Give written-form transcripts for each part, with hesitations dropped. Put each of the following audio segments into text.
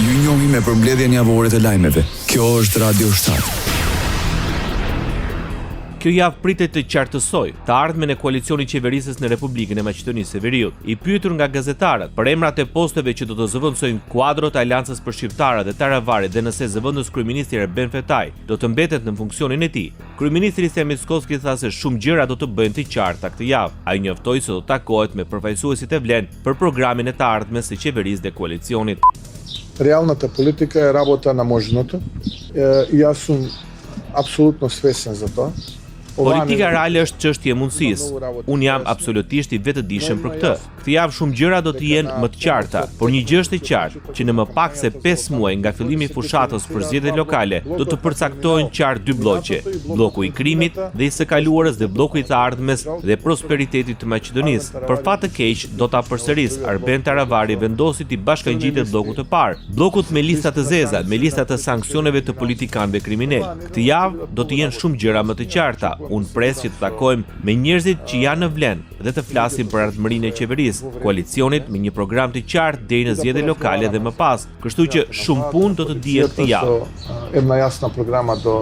Ju njohim me përmbledhjen javore të lajmeve. Kjo është Radio 7. Kjo javë pritet të qartësoj të ardhmen e koalicionit qeverisës në Republikën e Maqedonisë së Veriut. I pyetur nga gazetarët për emrat e posteve që do të zëvendësojnë kuadrot e Aleancës për Shqiptarët dhe Taravarit dhe nëse zëvendës kryeministri Erben Fetaj do të mbetet në funksionin e tij, kryeministri Semi Mickovski tha se shumë gjëra do të bëhen të qarta këtë javë. Ai njoftoi se do të takohet me përfaqësuesit e Vlen për programin e të ardhmes së qeverisë dhe koalicionit. Реалната политика е работа на можното. И аз съм абсолютно свесен за това. Politika reale është çështje e mundësisë. Unë jam absolutisht i vetëdijshëm për këtë. Këtë javë shumë gjëra do të jenë më të qarta, por një gjë është e qartë, që në më pak se 5 muaj nga fillimi i fushatës për zgjedhjet lokale, do të përcaktohen qartë dy blloqe: bloku i krimit dhe i së kaluarës dhe bloku i të ardhmes dhe prosperitetit të Maqedonisë. Për fat të keq, do ta përsëris Arben Taravari vendosi të bashkangjitet bllokut të parë, bllokut me lista të zeza, me lista të sanksioneve të politikanëve kriminal. Këtë javë do të jenë shumë gjëra më të qarta. Unë pres që të takojmë me njerëzit që janë në Vlen dhe të flasim për ardhmërinë e qeverisë, koalicionit me një program të qartë deri në zgjedhjet lokale dhe më pas. Kështu që shumë punë do të dihet këtë javë. Една ясна програма до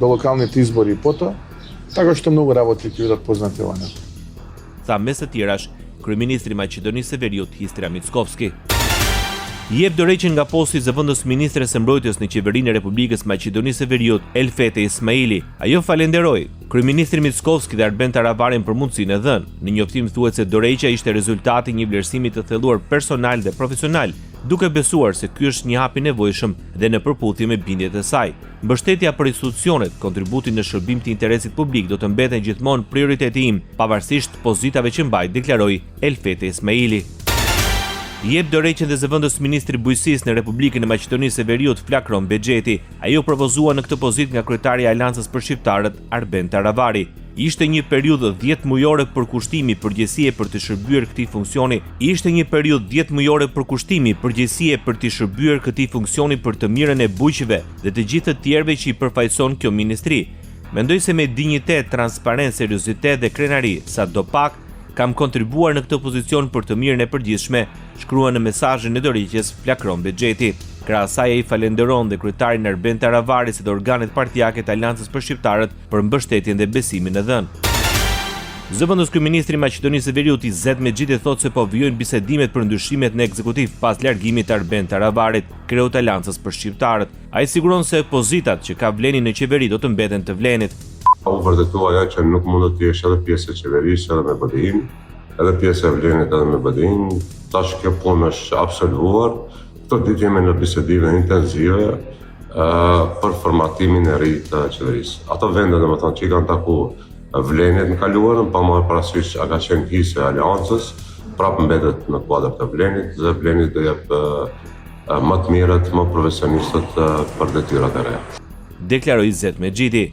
локалните избори и пото, така што многу работи ќе бидат познати во неа. Tha mes të tjerash kryeministri i Maqedonisë së Veriut Histra Mickovski. Jep dorëheqjen nga posti i zëvendës ministres së mbrojtjes në qeverinë e Republikës Maqedonisë së Veriut, Elfete Ismaili. Ajo falenderoi kryeministrin Mickovski dhe Arben Taravarin për mundësinë e dhënë. Në njoftim thuhet se dorëheqja ishte rezultati i një vlerësimi të thelluar personal dhe profesional, duke besuar se ky është një hap i nevojshëm dhe në përputhje me bindjet e saj. Mbështetja për institucionet, kontributi në shërbim të interesit publik do të mbeten gjithmonë prioriteti im, pavarësisht pozitave që mbaj, deklaroi Elfete Ismaili. Jep dorëheqjen dhe zëvendës ministri bujqësisë në Republikën e Maqedonisë së Veriut Flakron Bexheti. Ai u propozua në këtë pozitë nga kryetari i Aleancës për Shqiptarët Arben Taravari. Ishte një periudhë 10 mujore përkushtimi përgjegjësie për të shërbyer këtij funksioni. Ishte një periudhë 10 mujore përkushtimi përgjegjësie për të shërbyer këtij funksioni për të mirën e bujqëve dhe të gjithë të tjerëve që i përfaqëson kjo ministri. Mendoj se me dinjitet, transparencë, seriozitet dhe krenari, sadopak kam kontribuar në këtë pozicion për të mirën e përgjithshme, shkruan në mesazhin e dorëheqjes Flakron Bexheti. Krahas saj ai falenderon dhe kryetarin Arben Taravari dhe organet partijake të Aleancës për Shqiptarët për mbështetjen dhe besimin e dhënë. Zëvendës kryeministri i Maqedonisë së Veriut Izet Mexhiti thotë se po vijojnë bisedimet për ndryshimet në ekzekutiv pas largimit të Arben Taravarit, kreu të Aleancës për Shqiptarët. Ai siguron se pozitat që ka Vleni në qeveri do të mbeten të Vlenit. U vërtetua ajo që nuk mund të jesh edhe pjesë e qeverisë edhe me BDI, edhe pjesë e Vlenit edhe me BDI. Tash kjo punë është absolvuar. Këto ditë jemi në bisedime intensive për formatimin e ri të qeverisë. Ato vende domethënë që i kanë takuar Vlenit në kaluarën, pa marrë parasysh a ka qenë hise e Aleancës, prapë mbetet në kuadër të Vlenit dhe Vlenit do jep më të mirët, më profesionistët për detyrat e reja. Deklaroi Izet Mexhiti.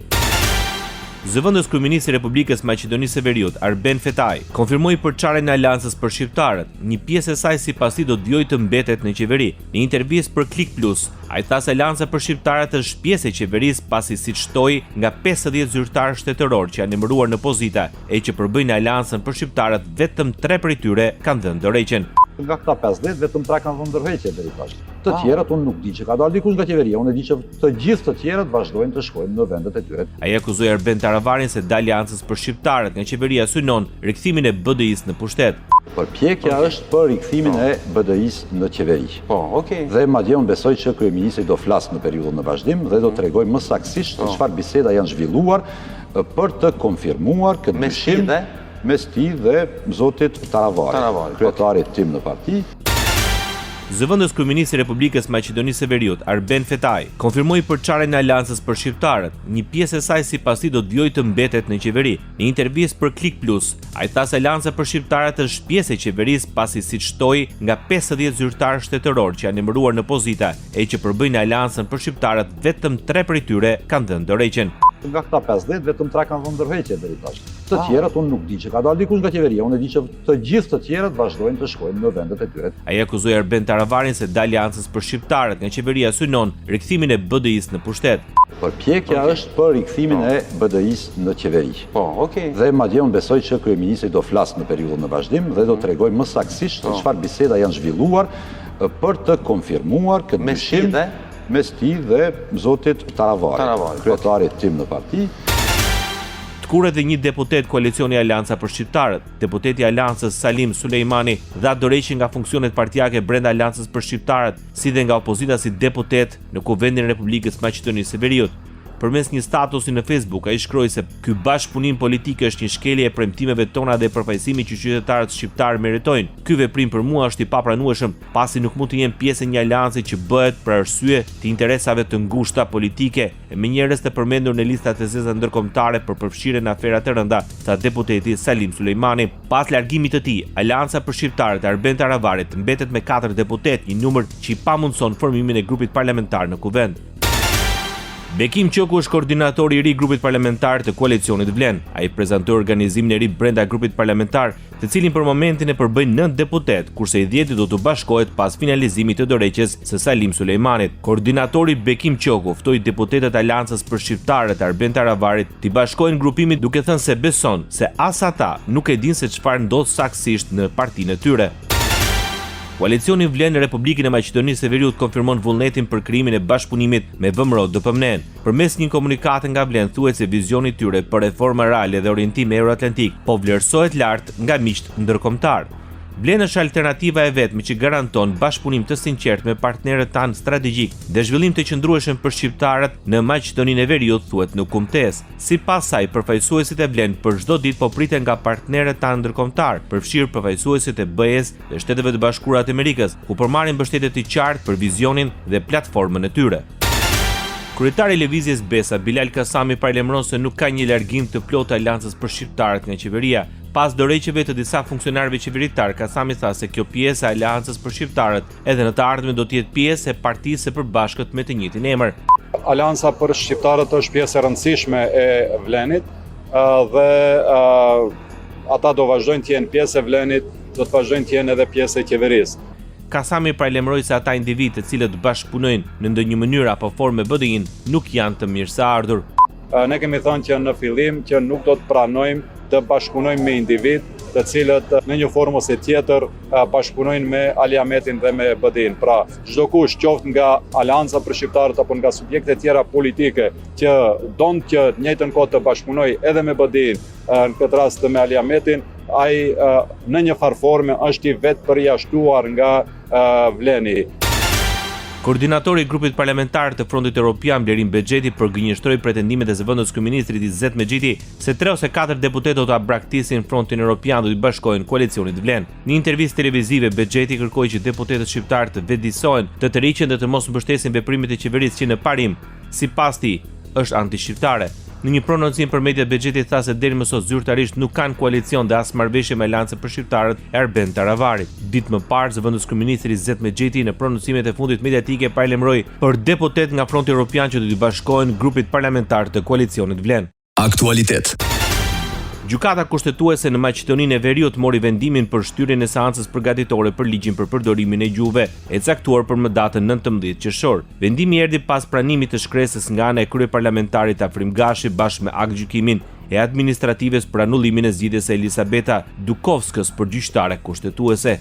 Zëvendës kryeministri i Republikës Maqedonisë së Veriut Arben Fetaj konfirmoi përçarjen e Aleancës për Shqiptarët. Një pjesë e saj sipas tij do të vijojë të mbetet në qeveri. Në intervistë për Klik Plus, ai tha se Aleanca për Shqiptarët është pjesë e qeverisë pasi siç shtoi nga 50 zyrtarë shtetëror që janë emëruar në pozita e që përbëjnë Aleancën për Shqiptarët, vetëm 3 prej tyre kanë dhënë dorëheqjen. Nga këta 50, vetëm 3 kanë dhënë dorëheqje deri tash. Të tjerët unë nuk di që ka dalë dikush nga qeveria, unë e di që të gjithë të tjerët vazhdojnë të shkojnë në vendet e tyre. Ai akuzoi Arben Taravarin se dalja e Aleancës për Shqiptarët nga qeveria synon rikthimin e BDI-s në pushtet. Përpjekja është për rikthimin e BDI-s në qeveri. Dhe madje unë besoj që kryeministri do flasë në periudhën në vazhdim dhe do t'rregojë më saktësisht çfarë biseda janë zhvilluar për të konfirmuar këtë dyshim mes tij dhe zotit Taravari, kryetarit tim në parti. Zëvendës kryeministri i Republikës Maqedonisë së Veriut Arben Fetaj konfirmoi përçarjen e Aleancës për Shqiptarët. Një pjesë e saj sipas tij do të vijojë të mbetet në qeveri. Në intervistë për Klik Plus, ai tha se Aleanca për Shqiptarët është pjesë e qeverisë pasi siç shtoi nga 50 zyrtarë shtetëror që janë emëruar në pozita e që përbëjnë Aleancën për Shqiptarët, vetëm 3 prej tyre kanë dhënë dorëheqjen. Nga këta 50, vetëm 3 kanë dhënë dorëheqje deri tash. Të tjerët unë nuk di që ka dalë dikush nga qeveria, unë e di që të gjithë të tjerët vazhdojnë të shkojnë në vendet e tyre. Ai akuzoi Arben Taravarin se dalja e Aleancës për Shqiptarët nga qeveria synon rikthimin e BDI-s në pushtet. Përpjekja është për rikthimin e BDI-s në qeveri. Dhe madje unë besoj që kryeministri do flasë në periudhën në vazhdim dhe do t'rregojë më saktësisht çfarë biseda janë zhvilluar për të konfirmuar këtë dyshim mes tij dhe zotit Taravari, kryetarit tim në parti. Të kurrë dhe një deputet koalicioni Alianca për Shqiptarët. Deputeti i Aleancës Salim Sulejmani dha dorëheqje nga funksionet partijake brenda Aleancës për Shqiptarët, si dhe nga opozita si deputet në Kuvendin e Republikës Maqedonisë së Veriut. Përmes një statusi në Facebook, ai shkroi se ky bashkëpunim politik është një shkelje e premtimeve tona dhe përfaqësimi që qytetarët shqiptar meritojnë. Ky veprim për mua është i papranueshëm, pasi nuk mund të jem pjesë e një aleanci që bëhet për arsye të interesave të ngushta politike e me njerëz të përmendur në listat e zeza ndërkombëtare për përfshirje në afera të rënda, tha deputeti Salim Sulejmani. Pas largimit të tij, Aleanca për Shqiptarët e Arben Taravarit mbetet me 4 deputet, një numër që i pamundson formimin e grupit parlamentar në kuvend. Bekim Qoku është koordinatori i ri i grupit parlamentar të koalicionit Vlen. Ai prezantoi organizimin e ri brenda grupit parlamentar, të cilin për momentin e përbëjnë 9 deputet, kurse i 10 do të bashkohet pas finalizimit të dorëheqjes së Salim Sulejmanit. Koordinatori Bekim Qoku ftoi deputetët e Aleancës për Shqiptarët e Arben Taravarit të bashkohen grupimit, duke thënë se beson se as ata nuk e dinë se çfarë ndodh saktësisht në partinë e tyre. Koalicioni Vlen në Republikën e Maqedonisë së Veriut konfirmon vullnetin për krijimin e bashkëpunimit me VMRO-DPMNE. Përmes një komunikate nga Vlen thuhet se vizioni i tyre për reformë reale dhe orientim euroatlantik po vlerësohet lart nga miqt ndërkombëtar. Vlen është alternativa e vetme që garanton bashkëpunim të sinqert me partnerët tanë strategjik dhe zhvillim të qëndrueshëm për shqiptarët në Maqedoninë e Veriut, thuhet në kumtesë. Sipas saj, përfaqësuesit e Vlen për çdo ditë po priten nga partnerët tanë ndërkombëtar, përfshirë përfaqësuesit e BE-s dhe Shteteve të Bashkuara të Amerikës, ku përmarrin mbështetje të qartë për vizionin dhe platformën e tyre. Kryetari i Lëvizjes Besa, Bilal Kasami, paralajmëron se nuk ka një largim të plotë Aleancës për Shqiptarët nga qeveria. Pas dorëheqjeve të disa funksionarëve qeveritar, Kasami tha se kjo pjesë e Aleancës për Shqiptarët edhe në të ardhmen do të jetë pjesë e partisë së përbashkët me të njëjtin emër. Aleanca për Shqiptarët është pjesë e rëndësishme e Vlenit dhe ata do vazhdojnë të jenë pjesë e Vlenit, do të vazhdojnë të jenë edhe pjesë e qeverisë. Kasami paralajmëroi se ata individë të cilët bashkëpunojnë në ndonjë mënyrë apo formë me BDI-n nuk janë të mirëseardhur. Ne kemi thënë që në fillim që nuk do të pranojmë të bashkëpunojmë me individ të cilët në një formë ose tjetër bashkëpunojnë me Aliametin dhe me BDI-n. Pra, çdo kush, qoftë nga Aleanca për Shqiptarët apo nga subjekte tjera politike që donë që në njëjtën kohë të bashkëpunojë edhe me BDI-n, në këtë rast me Aliametin, ai në një farë forme është i vetë përjashtuar nga Vleni. Koordinatori i grupit parlamentar të Frontit Evropian Blerim Bexheti përgënjeshtroi pretendimet e zëvendës kryeministrit Izzet Mexhiti se 3 ose 4 deputetë do ta braktisin Frontin Evropian do të bashkohen koalicionit Vlen. Në një intervistë televizive, Bexheti kërkoi që deputetët shqiptar të vetëdijsohen, të tërhiqen dhe të mos mbështesin veprimet e qeverisë që në parim, sipas tij, është anti-shqiptare. Në një prononcim për mediat, Bexheti tha se deri më sot zyrtarisht nuk kanë koalicion dhe as marrëveshje me Aleancën për Shqiptarët e Arben Taravarit. Ditë më parë, zëvendës kryeministri Izzet Mexheti në prononcimet e fundit mediatike paralajmëroi për deputet nga Fronti Evropian që do të bashkohen grupit parlamentar të koalicionit Vlen. Aktualitet. Gjykata kushtetuese në Maqedoninë e Veriut mori vendimin për shtyrjen e seancës përgatitore për ligjin për përdorimin e gjuhëve, e caktuar për më datën 19 qershor. Vendimi erdhi pas pranimit të shkresës nga ana e kryeparlamentarit Afrim Gashi bashkë me akt gjykimin e administratives për anullimin e zgjedhjes së Elisabeta Dukovskës për gjyqtare kushtetuese.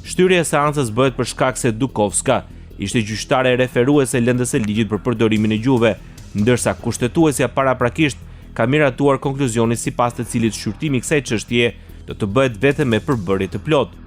Shtyrja e seancës bëhet për shkak se Dukovska ishte gjyqtare referuese lëndës së ligjit për përdorimin e gjuhëve, ndërsa kushtetuesja paraprakisht ka miratuar konkluzionin sipas të cilit shqyrtimi i kësaj çështje do të bëhet vetëm me përbërje të plotë.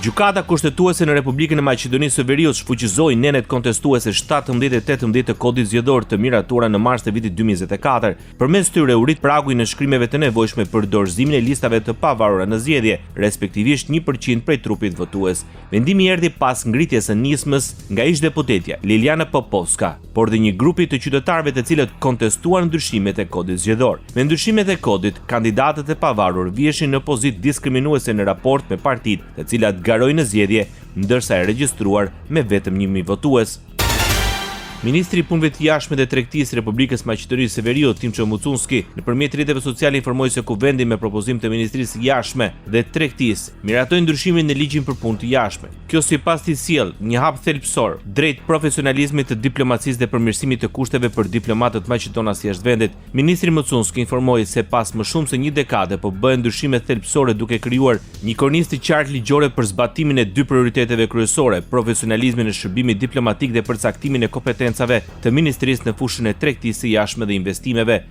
Gjykata kushtetuese në Republikën e Maqedonisë së Veriut shfuqizoi nenet kontestuese 17 e 18 të kodit zgjedhor të miratuara në mars të vitit 2024. Përmes tyre u rit pragu i nënshkrimeve të nevojshme për dorëzimin e listave të pavarura në zgjedhje, respektivisht 1% prej trupit votues. Vendimi erdhi pas ngritjes së nismës nga ish-deputetja Liliana Popovska, por dhe një grupi të qytetarëve të cilët kontestuan ndryshimet e kodit zgjedhor. Me ndryshimet e kodit, kandidatët e pavarur viheshin në pozitë diskriminuese në raport me partitë, të cilat garojnë në zgjedhje, ndërsa e regjistruar me vetëm 1000 votues. Ministri i Punëve të Jashtme dhe Tregtisë Republikës Maqedonisë së Veriut, Timço Mucunski, nëpërmjet rrjeteve sociale informoi se kuvendi me propozim të Ministrisë së Jashtme dhe Tregtisë miratoi ndryshimin në ligjin për punë të jashtme. Kjo sipas tij sjell një hap thelbësor drejt profesionalizmit të diplomacisë dhe përmirësimit të kushteve për diplomatët maqedonas jashtë vendit. Ministri Mucunski informoi se pas më shumë se një dekade po bëhen ndryshime thelbësore duke krijuar një kornizë të qartë ligjore për zbatimin e dy prioriteteve kryesore, profesionalizmin e shërbimit diplomatik dhe përcaktimin e kompetencave të Ministrisë në fushën e tregtisë së jashtme dhe investimeve.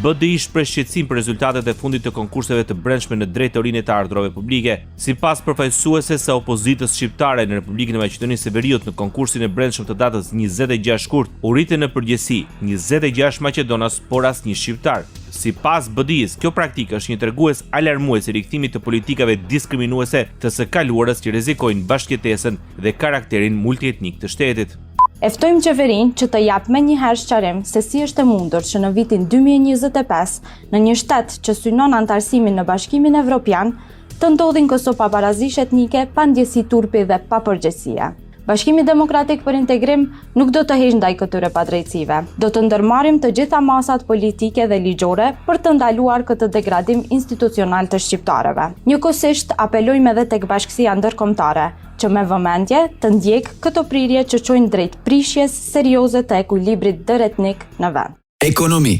BDI shpreh shqetësim për rezultatet e fundit të konkurseve të brendshme në drejtorinë e të ardhurave publike. Sipas përfaqësueses së opozitës shqiptare në Republikën e Maqedonisë së Veriut në konkursin e brendshëm të datës 26 shkurt, u rritën në përgjithësi 26 maqedonas, por asnjë shqiptar. Sipas BDI-s, kjo praktikë është një tregues alarmues i rikthimit të politikave diskriminuese të së kaluarës që rrezikojnë bashkëjetesën dhe karakterin multietnik të shtetit. Eftojmë qeverinë që të japë me njëherë sqarim se si është e mundur që në vitin 2025, në një shtet që synon antarësimin në Bashkimin Evropian, të ndodhin këso pabarazisht etnike, pandjesi turpi dhe papërgjegjësia. Bashkimi Demokratik për Integrim nuk do të heqë ndaj këtyre padrejtësive. Do të ndërmarrim të gjitha masat politike dhe ligjore për të ndaluar këtë degradim institucional të shqiptarëve. Njëkohësisht apelojmë edhe tek Bashkësia Ndërkombëtare, që me vëmendje të ndjek këto prirje që çojnë drejt prishjes serioze të ekuilibrit ndëretnik në vend. Ekonomi.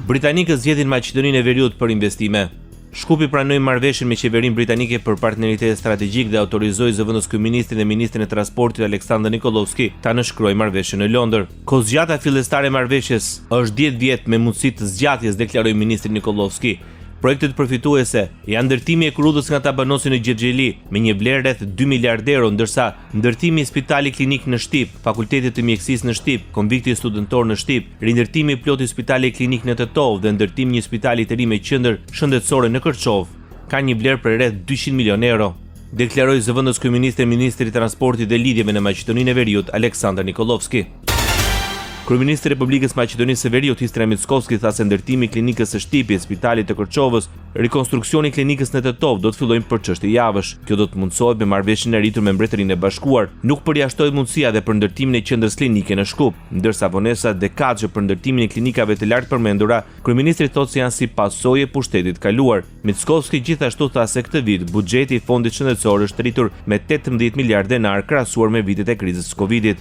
Britanikët zgjedhin Maqedoninë e Veriut për investime. Shkupi pranoi marrëveshjen me qeverinë britanike për partneritet strategjik dhe autorizoi zëvendës kryeministrin dhe ministrin e transportit Aleksandar Nikolovski ta nënshkruajë marrëveshjen në Londër. Kohëzgjata fillestare e marrëveshjes është 10 vjet me mundësi të zgjatjes, deklaroi ministri Nikolovski. Projektet përfituese janë ndërtimi e kurudhës nga Tabanosi në Xhexheli me një vlerë rreth 2 miliardë euro, ndërsa ndërtimi i spitali klinik në Shtip, fakultetit të mjekësisë në Shtip, konvikti studentor në Shtip, rindërtimi i plotë i spitali klinik në Tetov dhe ndërtimi një spitali të ri me qendër shëndetësore në Kërçov ka një vlerë për rreth 200 milionë euro, deklaroi zëvendës kryeministri, ministri i transportit dhe lidhjeve në Maqedoninë e Veriut Aleksandar Nikolovski. Kryeministri i Republikës Maqedonisë së Veriut Istria Mickovski tha se ndërtimi i klinikës së Shtipit, spitalit të Kërçovës, rikonstruksioni i klinikës në Tetov do të fillojnë për çështje javësh. Kjo do të mundsohet me marrëveshjen e rritur me Mbretërinë e Bashkuar. Nuk përjashtohet mundësia edhe për ndërtimin e qendrës klinike në Shkup, ndërsa vonesat dekadshë për ndërtimin e klinikave të lartë përmendura, kryeministri thotë se janë si pasojë e pushtetit kaluar. Mickovski gjithashtu tha se këtë vit buxheti i fondit shëndetësor është rritur me 18 miliardë denar krahasuar me vitet e krizës së Covidit.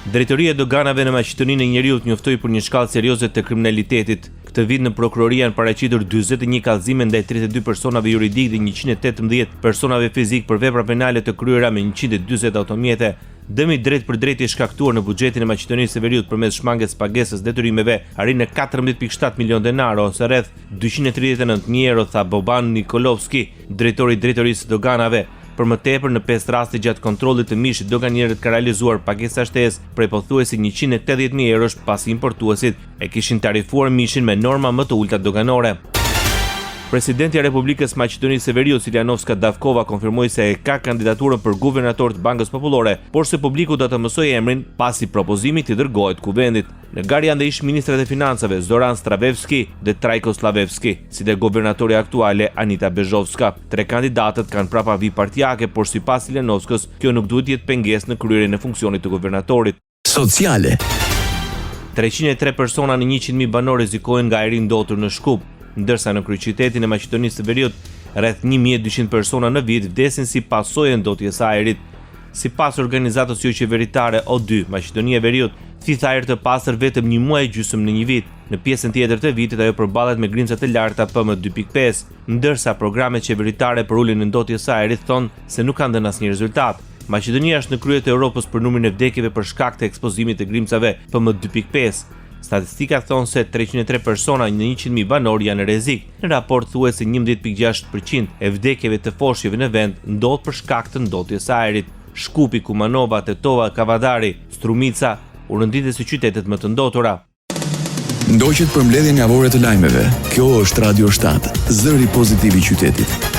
Drejtoria e doganave në Maqedoninë e Veriut njoftoi për një shkallë serioze të kriminalitetit. Këtë vit në prokuroria janë paraqitur 41 kallëzime ndaj 32 personave juridik dhe 118 personave fizik për vepra penale të kryera me 140 automjete. Dëmi drejt për drejt i shkaktuar në buxhetin e Maqedonisë së Veriut përmes shmanges pagesës detyrimeve arrin në 14.7 milion denar ose rreth 239.000 euro, tha Boban Nikolovski, drejtori i drejtorisë së doganave. Për më tepër, në 5 raste gjatë kontrollit të mishit, doganierët kanë realizuar pagesa shtesë prej pothuajse 180.000 eurosh pasi importuesit e kishin tarifuar mishin me norma më të ulta doganore. Presidenti i Republikës Maqedonisë së Veriut Silianovska Davkova konfirmoi se ka kandidaturën për guvernator të Bankës Popullore, por se publiku do të mësojë emrin pasi propozimi i dërgohet kuvendit. Në garë janë dhe ish ministrat e financave Zoran Stravevski dhe Trajko Slavevski, si dhe guvernatori aktuale Anita Bezhovska. 3 kandidatët kanë prapavi partijake, por sipas Silianovskës, kjo nuk duhet të jetë pengesë në kryerjen e funksionit të guvernatorit. Sociale. 303 persona në 100.000 banor rrezikohen nga ajri ndotur në Shkup, ndërsa në kryeqytetin e Maqedonisë së Veriut rreth 1200 persona në vit vdesin si pasojë e ndotjes së ajrit. Sipas organizatës jo qeveritare O2, Maqedonia e Veriut thith ajër të pastër vetëm një muaj e gjysmë në një vit. Në pjesën tjetër të vitit ajo përballet me grimca të larta PM2.5, ndërsa programet qeveritare për uljen e ndotjes së ajrit thonë se nuk kanë dhënë asnjë rezultat. Maqedonia është në krye të Europës për numrin e vdekjeve për shkak të ekspozimit të grimcave PM2.5. Statistikat thonë se 303 persona në 100.000 banor janë në rrezik. Në raport thuhet se 11.6% e vdekjeve të foshjeve në vend ndodh për shkak të ndotjes së ajrit. Shkupi, Kumanova, Tetova, Kavadari, Strumica u rënditet si qytetet më të ndotura. Ndoqet përmbledhjen javore të lajmeve. Kjo është Radio 7, zëri pozitiv i qytetit.